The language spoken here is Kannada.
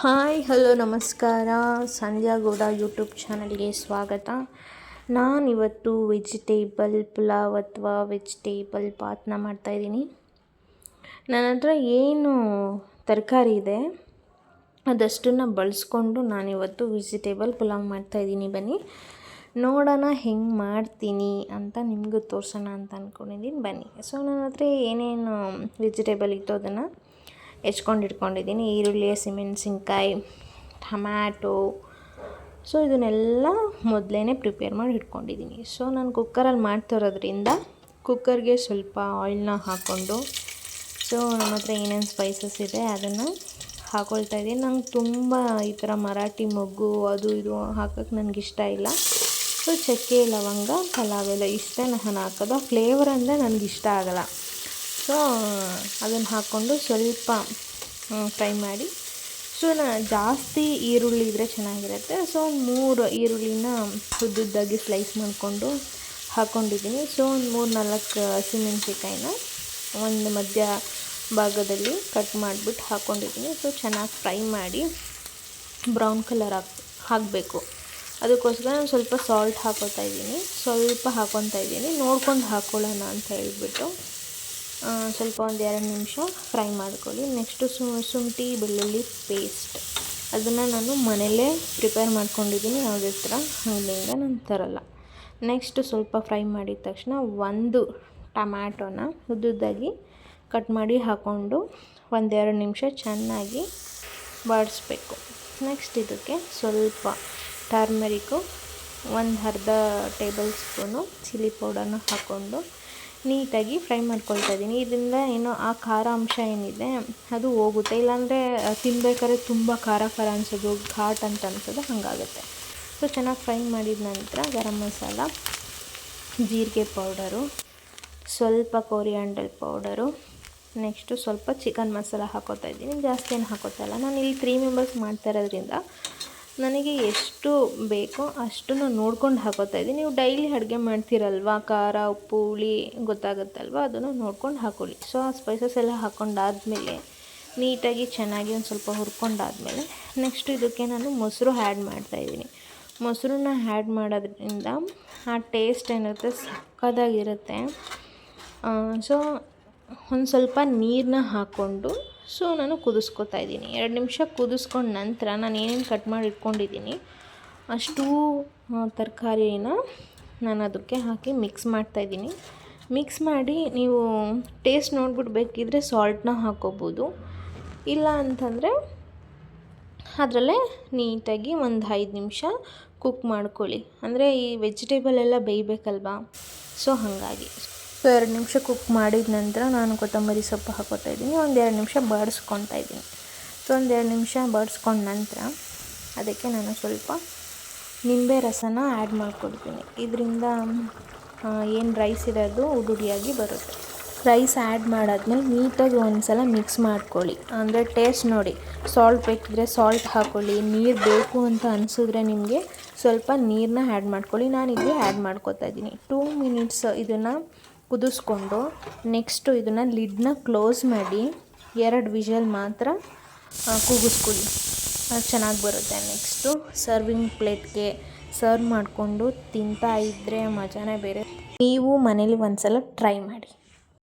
ಹಾಯ್ ಹಲೋ ನಮಸ್ಕಾರ. ಸಂಧ್ಯಾ ಗೌಡ ಯೂಟ್ಯೂಬ್ ಚಾನಲ್ಗೆ ಸ್ವಾಗತ. ನಾನಿವತ್ತು ವೆಜಿಟೇಬಲ್ ಪುಲಾವ್ ಅಥವಾ ವೆಜಿಟೇಬಲ್ ಬಾತ್ನ ಮಾಡ್ತಾಯಿದ್ದೀನಿ. ನನ್ನ ಹತ್ರ ಏನು ತರಕಾರಿ ಇದೆ ಅದಷ್ಟನ್ನು ಬಳಸ್ಕೊಂಡು ನಾನಿವತ್ತು ವೆಜಿಟೇಬಲ್ ಪುಲಾವ್ ಮಾಡ್ತಾಯಿದ್ದೀನಿ. ಬನ್ನಿ ನೋಡೋಣ ಹೆಂಗೆ ಮಾಡ್ತೀನಿ ಅಂತ ನಿಮಗೂ ತೋರಿಸೋಣ ಅಂತ ಅಂದ್ಕೊಂಡಿದ್ದೀನಿ. ಬನ್ನಿ. ಸೊ ನನ್ನ ಹತ್ರ ಏನೇನು ವೆಜಿಟೇಬಲ್ ಇತ್ತು ಅದನ್ನು ಹೆಚ್ಕೊಂಡು ಇಟ್ಕೊಂಡಿದ್ದೀನಿ. ಈರುಳ್ಳಿ, ಹಸಿಮೆಣಸಿನ್ಕಾಯಿ, ಟೊಮ್ಯಾಟೊ. ಸೊ ಇದನ್ನೆಲ್ಲ ಮೊದಲೇ ಪ್ರಿಪೇರ್ ಮಾಡಿ ಇಟ್ಕೊಂಡಿದ್ದೀನಿ. ಸೊ ನಾನು ಕುಕ್ಕರಲ್ಲಿ ಮಾಡ್ತಿರೋದ್ರಿಂದ ಕುಕ್ಕರ್ಗೆ ಸ್ವಲ್ಪ ಆಯಿಲ್ನ ಹಾಕ್ಕೊಂಡು ಸೊ ನಮ್ಮ ಹತ್ರ ಏನೇನು ಸ್ಪೈಸಸ್ ಇದೆ ಅದನ್ನು ಹಾಕ್ಕೊಳ್ತಾ ಇದ್ದೀನಿ. ನಂಗೆ ತುಂಬ ಈ ಥರ ಮರಾಠಿ ಮೊಗ್ಗು ಅದು ಇದು ಹಾಕೋಕ್ಕೆ ನನಗಿಷ್ಟ ಇಲ್ಲ. ಸೊ ಚಕ್ಕೆ, ಲವಂಗ, ಪಲಾವ್ ಎಲ್ಲ ಇಷ್ಟ ನಾನು ಹಾಕೋದು. ಆ ಫ್ಲೇವರ್ ಅಂದರೆ ನನಗಿಷ್ಟ ಆಗೋಲ್ಲ. ಸೊ ಅದನ್ನು ಹಾಕ್ಕೊಂಡು ಸ್ವಲ್ಪ ಫ್ರೈ ಮಾಡಿ. ಸೊ ಜಾಸ್ತಿ ಈರುಳ್ಳಿ ಇದ್ದರೆ ಚೆನ್ನಾಗಿರುತ್ತೆ. ಸೊ 3 ಈರುಳ್ಳಿನ ಉದ್ದುದ್ದಾಗಿ ಸ್ಲೈಸ್ ಮಾಡಿಕೊಂಡು ಹಾಕ್ಕೊಂಡಿದ್ದೀನಿ. ಸೊ ಒಂದು 3-4 ಹಸಿಮೆಣಸಿನ್ಕಾಯಿನ ಒಂದು ಮಧ್ಯ ಭಾಗದಲ್ಲಿ ಕಟ್ ಮಾಡಿಬಿಟ್ಟು ಹಾಕ್ಕೊಂಡಿದ್ದೀನಿ. ಸೊ ಚೆನ್ನಾಗಿ ಫ್ರೈ ಮಾಡಿ ಬ್ರೌನ್ ಕಲರ್ ಹಾಕಬೇಕು. ಅದಕ್ಕೋಸ್ಕರ ನಾನು ಸ್ವಲ್ಪ ಸಾಲ್ಟ್ ಹಾಕ್ಕೊತಾ ಇದ್ದೀನಿ. ಸ್ವಲ್ಪ ಹಾಕ್ಕೊತಾ ಇದ್ದೀನಿ, ನೋಡ್ಕೊಂಡು ಹಾಕ್ಕೊಳ್ಳೋಣ ಅಂತ ಹೇಳ್ಬಿಟ್ಟು ಸ್ವಲ್ಪ ಒಂದು 2 ನಿಮಿಷ ಫ್ರೈ ಮಾಡ್ಕೊಳ್ಳಿ. ನೆಕ್ಸ್ಟು ಶುಂಠಿ ಬೆಳ್ಳುಳ್ಳಿ ಪೇಸ್ಟ್ ಅದನ್ನು ನಾನು ಮನೆಯಲ್ಲೇ ಪ್ರಿಪೇರ್ ಮಾಡ್ಕೊಂಡಿದ್ದೀನಿ. ಯಾವುದೇ ಥರ ಅಂಗಡಿಯಿಂದ ನಾನು ತರಲ್ಲ. ನೆಕ್ಸ್ಟು ಸ್ವಲ್ಪ ಫ್ರೈ ಮಾಡಿದ ತಕ್ಷಣ ಒಂದು ಟೊಮ್ಯಾಟೊನ ಉದ್ದುದ್ದಾಗಿ ಕಟ್ ಮಾಡಿ ಹಾಕ್ಕೊಂಡು 1-2 ನಿಮಿಷ ಚೆನ್ನಾಗಿ ಬಾಡಿಸ್ಬೇಕು. ನೆಕ್ಸ್ಟ್ ಇದಕ್ಕೆ ಸ್ವಲ್ಪ ಟರ್ಮರಿಕು, ಒಂದು ಅರ್ಧ ಟೇಬಲ್ ಸ್ಪೂನು ಚಿಲ್ಲಿ ಪೌಡರ್ನ ಹಾಕ್ಕೊಂಡು ನೀಟಾಗಿ ಫ್ರೈ ಮಾಡ್ಕೊಳ್ತಾ ಇದ್ದೀನಿ. ಇದರಿಂದ ಏನೋ ಆ ಖಾರ ಅಂಶ ಏನಿದೆ ಅದು ಹೋಗುತ್ತೆ. ಇಲ್ಲಾಂದರೆ ತಿನ್ಬೇಕಾದ್ರೆ ತುಂಬ ಖಾರ ಅನಿಸೋದು, ಘಾಟ್ ಅಂತ ಅನ್ಸೋದು ಹಾಗಾಗುತ್ತೆ. ಸೊ ಚೆನ್ನಾಗಿ ಫ್ರೈ ಮಾಡಿದ ನಂತರ ಗರಂ ಮಸಾಲ, ಜೀರಿಗೆ ಪೌಡರು, ಸ್ವಲ್ಪ ಕೊರಿಯಾಂಡರ್ ಪೌಡರು, ನೆಕ್ಸ್ಟು ಸ್ವಲ್ಪ ಚಿಕನ್ ಮಸಾಲ ಹಾಕೋತಾ ಇದ್ದೀನಿ. ಜಾಸ್ತಿ ಏನು ಹಾಕೋತಾ ಇಲ್ಲ. ನಾನು ಇಲ್ಲಿ 3 ಮೆಂಬರ್ಸ್ ಮಾಡ್ತಾ ಇರೋದ್ರಿಂದ ನನಗೆ ಎಷ್ಟು ಬೇಕೋ ಅಷ್ಟನ್ನು ನೋಡ್ಕೊಂಡು ಹಾಕೋತಾ ಇದ್ದೀನಿ. ನೀವು ಡೈಲಿ ಅಡುಗೆ ಮಾಡ್ತೀರಲ್ವ, ಖಾರ ಉಪ್ಪು ಹುಳಿ ಗೊತ್ತಾಗುತ್ತಲ್ವ, ಅದನ್ನು ನೋಡ್ಕೊಂಡು ಹಾಕ್ಕೊಳ್ಳಿ. ಸೊ ಆ ಸ್ಪೈಸಸ್ ಎಲ್ಲ ಹಾಕ್ಕೊಂಡಾದಮೇಲೆ ನೀಟಾಗಿ ಚೆನ್ನಾಗಿ ಒಂದು ಸ್ವಲ್ಪ ಹುರ್ಕೊಂಡಾದಮೇಲೆ ನೆಕ್ಸ್ಟ್ ಇದಕ್ಕೆ ನಾನು ಮೊಸರು ಆ್ಯಡ್ ಮಾಡ್ತಾಯಿದ್ದೀನಿ. ಮೊಸರನ್ನ ಆ್ಯಡ್ ಮಾಡೋದ್ರಿಂದ ಆ ಟೇಸ್ಟ್ ಏನಿರುತ್ತೆ ಸಕ್ಕತ್ತಾಗಿರುತ್ತೆ. ಸೊ ಒಂದು ಸ್ವಲ್ಪ ನೀರನ್ನ ಹಾಕ್ಕೊಂಡು ಸೊ ನಾನು ಕುದಿಸ್ಕೊತಾ ಇದ್ದೀನಿ. 2 ನಿಮಿಷ ಕುದಿಸ್ಕೊಂಡ ನಂತರ ನಾನು ಏನೇನು ಕಟ್ ಮಾಡಿ ಇಟ್ಕೊಂಡಿದ್ದೀನಿ ಅಷ್ಟೂ ತರಕಾರಿನ ನಾನು ಅದಕ್ಕೆ ಹಾಕಿ ಮಿಕ್ಸ್ ಮಾಡ್ತಾಯಿದ್ದೀನಿ. ಮಿಕ್ಸ್ ಮಾಡಿ ನೀವು ಟೇಸ್ಟ್ ನೋಡ್ಬಿಟ್ಟು ಬೇಕಿದ್ದರೆ ಸಾಲ್ಟನ್ನ ಹಾಕ್ಕೋಬೋದು. ಇಲ್ಲ ಅಂತಂದರೆ ಅದರಲ್ಲೇ ನೀಟಾಗಿ ಒಂದು 5 ನಿಮಿಷ ಕುಕ್ ಮಾಡ್ಕೊಳ್ಳಿ. ಅಂದರೆ ಈ ವೆಜಿಟೇಬಲ್ ಎಲ್ಲ ಬೇಯಬೇಕಲ್ವಾ, ಸೊ ಹಾಗಾಗಿ 2 ನಿಮಿಷ ಕುಕ್ ಮಾಡಿದ ನಂತರ ನಾನು ಕೊತ್ತಂಬರಿ ಸೊಪ್ಪು ಹಾಕೋತಾ ಇದ್ದೀನಿ. 1-2 ನಿಮಿಷ ಬಾಡಿಸ್ಕೊತಾ ಇದ್ದೀನಿ. ಸೊ 1-2 ನಿಮಿಷ ಬಾಡಿಸ್ಕೊಂಡ ನಂತರ ಅದಕ್ಕೆ ನಾನು ಸ್ವಲ್ಪ ನಿಂಬೆ ರಸನ ಆ್ಯಡ್ ಮಾಡ್ಕೊಡ್ತೀನಿ. ಇದರಿಂದ ಏನು ರೈಸ್ ಇದೆ ಅದು ಉದುಡಿಯಾಗಿ ಬರುತ್ತೆ. ರೈಸ್ ಆ್ಯಡ್ ಮಾಡಾದ್ಮೇಲೆ ನೀಟಾಗಿ ಒಂದು ಸಲ ಮಿಕ್ಸ್ ಮಾಡ್ಕೊಳ್ಳಿ. ಅಂದರೆ ಟೇಸ್ಟ್ ನೋಡಿ, ಸಾಲ್ಟ್ ಬೇಕಿದ್ರೆ ಸಾಲ್ಟ್ ಹಾಕ್ಕೊಳ್ಳಿ. ನೀರು ಬೇಕು ಅಂತ ಅನಿಸಿದ್ರೆ ನಿಮಗೆ ಸ್ವಲ್ಪ ನೀರನ್ನ ಆ್ಯಡ್ ಮಾಡ್ಕೊಳ್ಳಿ. ನಾನಿಲ್ಲಿ ಆ್ಯಡ್ ಮಾಡ್ಕೊತಾ ಇದ್ದೀನಿ. 2 ಮಿನಿಟ್ಸ್ ಇದನ್ನು ಕುದಿಸ್ಕೊಂಡು ನೆಕ್ಸ್ಟು ಇದನ್ನು ಲಿಡ್ನ ಕ್ಲೋಸ್ ಮಾಡಿ 2 ವಿಷಲ್ ಮಾತ್ರ ಕೂಗಿಸ್ಕೊಳ್ಳಿ. ಅದು ಚೆನ್ನಾಗಿ ಬರುತ್ತೆ. ನೆಕ್ಸ್ಟು ಸರ್ವಿಂಗ್ ಪ್ಲೇಟ್ಗೆ ಸರ್ವ್ ಮಾಡಿಕೊಂಡು ತಿಂತಾ ಇದ್ದರೆ ಮಜಾನೇ ಬೇರೆ. ನೀವು ಮನೇಲಿ ಒಂದು ಸಲ ಟ್ರೈ ಮಾಡಿ.